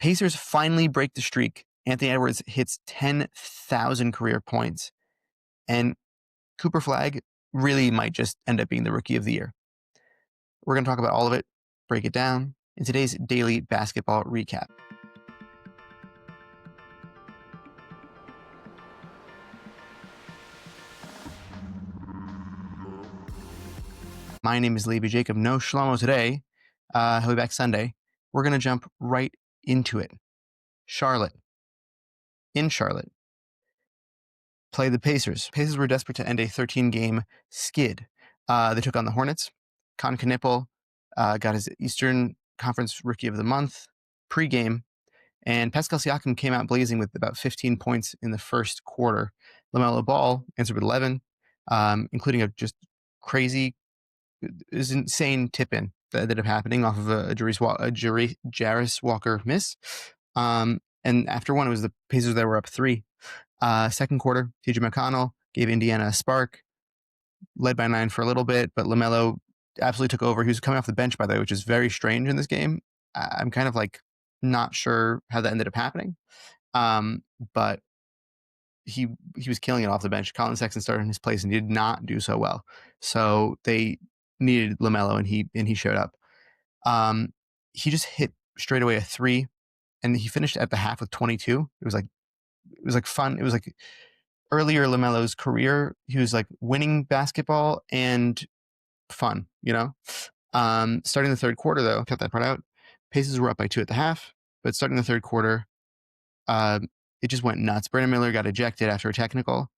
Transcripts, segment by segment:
Pacers finally break the streak. Anthony Edwards hits 10,000 career points. And Cooper Flagg really might just end up being the rookie of the year. We're going to talk about all of it, break it down in today's daily basketball recap. My name is Levi Jacob. No Shlomo today. He'll be back Sunday. We're going to jump right into it. Charlotte. In Charlotte. Play the Pacers. Pacers were desperate to end a 13-game skid. They took on the Hornets. Con Knipple got his Eastern Conference Rookie of the Month pregame. And Pascal Siakam came out blazing with about 15 points in the first quarter. LaMelo Ball answered with 11, including a just crazy, insane tip-in that ended up happening off of a Jarris Walker miss. And after one, it was the Pacers that were up 3. Second quarter, TJ McConnell gave Indiana a spark, led by 9 for a little bit, but LaMelo absolutely took over. He was coming off the bench, by the way, which is very strange in this game. I'm kind of not sure how that ended up happening. But he was killing it off the bench. Colin Sexton started in his place and he did not do so well. So they needed LaMelo and he showed up. He just hit straight away a 3 and he finished at the half with 22. It was fun. It was like earlier LaMelo's career. He was like winning basketball and fun, starting the third quarter though, cut that part out. Pacers were up by 2 at the half, but starting the third quarter, it just went nuts. Brandon Miller got ejected after a technical.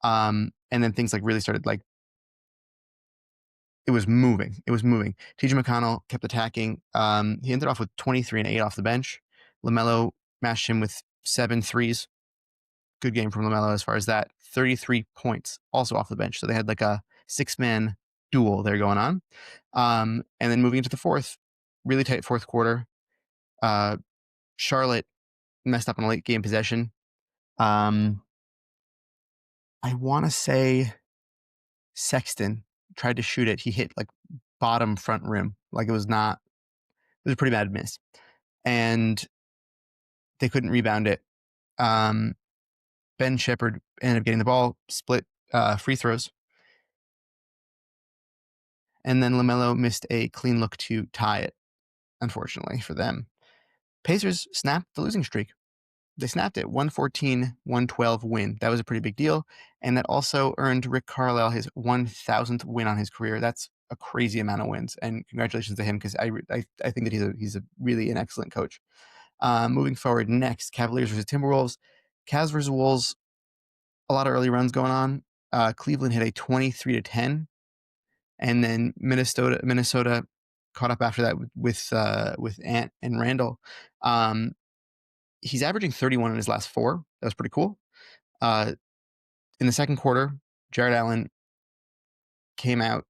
And then things really started it was moving. TJ McConnell kept attacking. He ended off with 23 and 8 off the bench. LaMelo matched him with 7 threes. Good game from LaMelo as far as that. 33 points also off the bench. So they had a 6-man duel there going on. And then moving into the fourth, really tight fourth quarter. Charlotte messed up on a late game possession. I want to say Sexton tried to shoot it. He hit bottom front rim. It was a pretty bad miss. And they couldn't rebound it. Ben Shepherd ended up getting the ball, split free throws. And then LaMelo missed a clean look to tie it, unfortunately for them. Pacers snapped the losing streak. They snapped it, 114-112 win. That was a pretty big deal. And that also earned Rick Carlisle his 1,000th win on his career. That's a crazy amount of wins. And congratulations to him because I think that he's a really an excellent coach. Moving forward next, Cavaliers versus Timberwolves. Cavs versus Wolves, a lot of early runs going on. Cleveland hit a 23-10. And then Minnesota caught up after that with Ant and Randall. He's averaging 31 in his last 4. That was pretty cool. In the second quarter, Jared Allen came out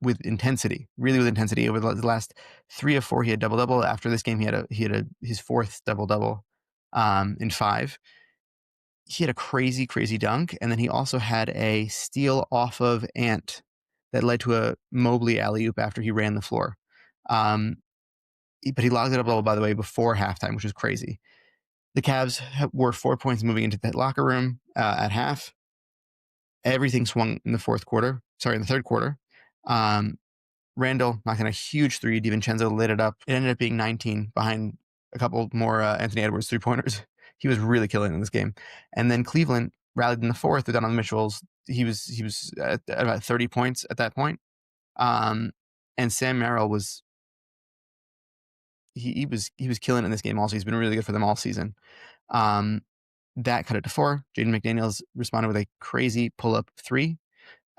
with intensity, really with intensity. Over the last 3 of 4, he had double-double. After this game, he had his 4th double-double in 5. He had a crazy, crazy dunk, and then he also had a steal off of Ant that led to a Mobley alley-oop after he ran the floor. But he logged it up, by the way, before halftime, which was crazy. The Cavs were 4 points moving into that locker room at half. Everything swung in the third quarter. Randall knocking a huge 3. DiVincenzo lit it up. It ended up being 19 behind a couple more Anthony Edwards 3-pointers. He was really killing in this game. And then Cleveland rallied in the fourth with Donovan Mitchell's. He was at about 30 points at that point. And Sam Merrill was he was killing in this game also. He's been really good for them all season. That cut it to 4. Jaden McDaniels responded with a crazy pull-up 3.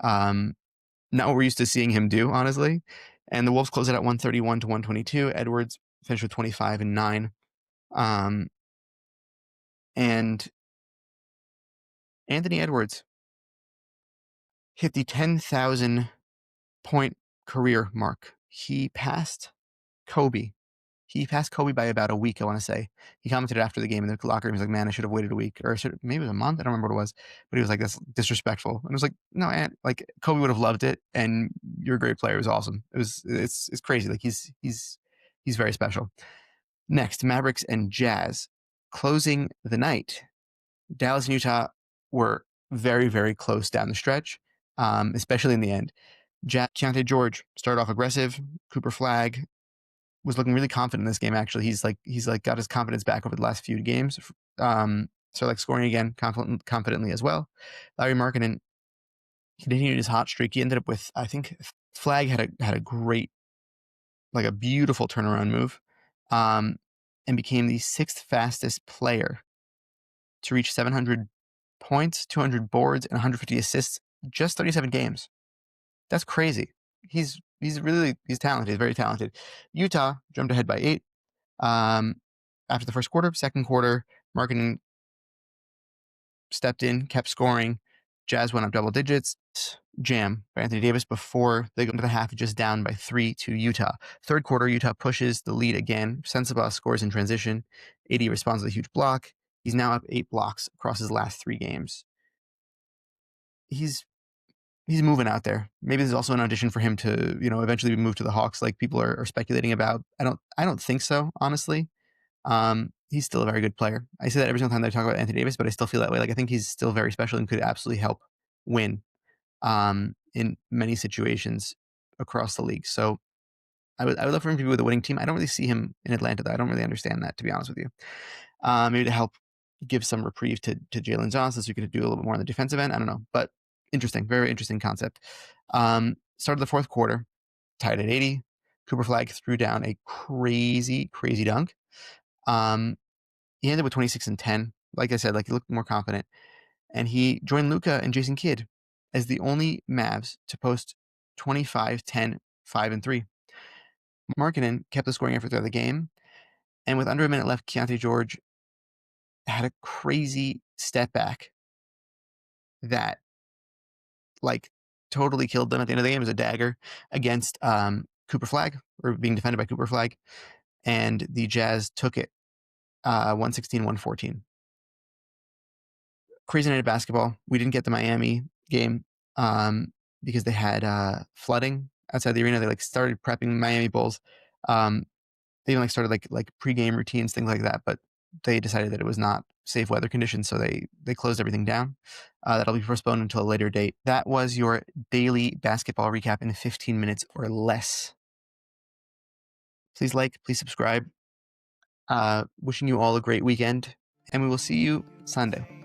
Not what we're used to seeing him do, honestly. And the Wolves closed it at 131-122. Edwards finished with 25 and 9. And Anthony Edwards hit the 10,000 point career mark. He passed Kobe. By about a week, I want to say. He commented after the game in the locker room. He was like, man, I should have waited a week. Or maybe it was a month. I don't remember what it was. But he was like, that's disrespectful. And I was like, no, Ant, Kobe would have loved it. And you're a great player. It was awesome. It's crazy. He's very special. Next, Mavericks and Jazz. Closing the night, Dallas and Utah were very, very close down the stretch, especially in the end. Keyonte George started off aggressive. Cooper Flagg was looking really confident in this game. Actually, he's got his confidence back over the last few games. Started scoring again confidently as well. Larry Markkinen continued his hot streak. He ended up with, I think, Flagg had a great, a beautiful turnaround move, and became the 6th fastest player to reach 700 points, 200 boards, and 150 assists just 37 games. That's crazy. He's talented. He's very talented. Utah jumped ahead by 8 after the first quarter. Second quarter, Markkinen stepped in, kept scoring. Jazz went up double digits. Jam by Anthony Davis before they go into the half, just down by 3 to Utah. Third quarter, Utah pushes the lead again. Sensabaugh scores in transition. AD responds with a huge block. He's now up 8 blocks across his last 3 games. He's moving out there. Maybe there's also an audition for him to, eventually be moved to the Hawks, like people are speculating about. I don't think so, honestly. He's still a very good player. I say that every single time that I talk about Anthony Davis, but I still feel that way. I think he's still very special and could absolutely help win in many situations across the league. So I would love for him to be with a winning team. I don't really see him in Atlanta, though. I don't really understand that, to be honest with you. Maybe to help give some reprieve to Jalen Johnson so you could do a little bit more on the defensive end. I don't know. But interesting, very interesting concept. Started the fourth quarter, tied at 80. Cooper Flagg threw down a crazy, crazy dunk. He ended with 26 and 10. Like I said, he looked more confident. And he joined Luka and Jason Kidd as the only Mavs to post 25, 10, 5, and 3. Markkinen kept the scoring effort throughout the game. And with under a minute left, Keyonte George had a crazy step back that totally killed them at the end of the game. It was a dagger against Cooper Flagg, or being defended by Cooper Flagg. And the Jazz took it 116-114. Crazy night of basketball. We didn't get the Miami game because they had flooding outside the arena. They started prepping Miami Bulls. They even started pregame routines, things like that, but they decided that it was not safe weather conditions, so they closed everything down. That'll be postponed until a later date. That was your daily basketball recap in 15 minutes or less. Please please subscribe. Wishing you all a great weekend, and we will see you Sunday.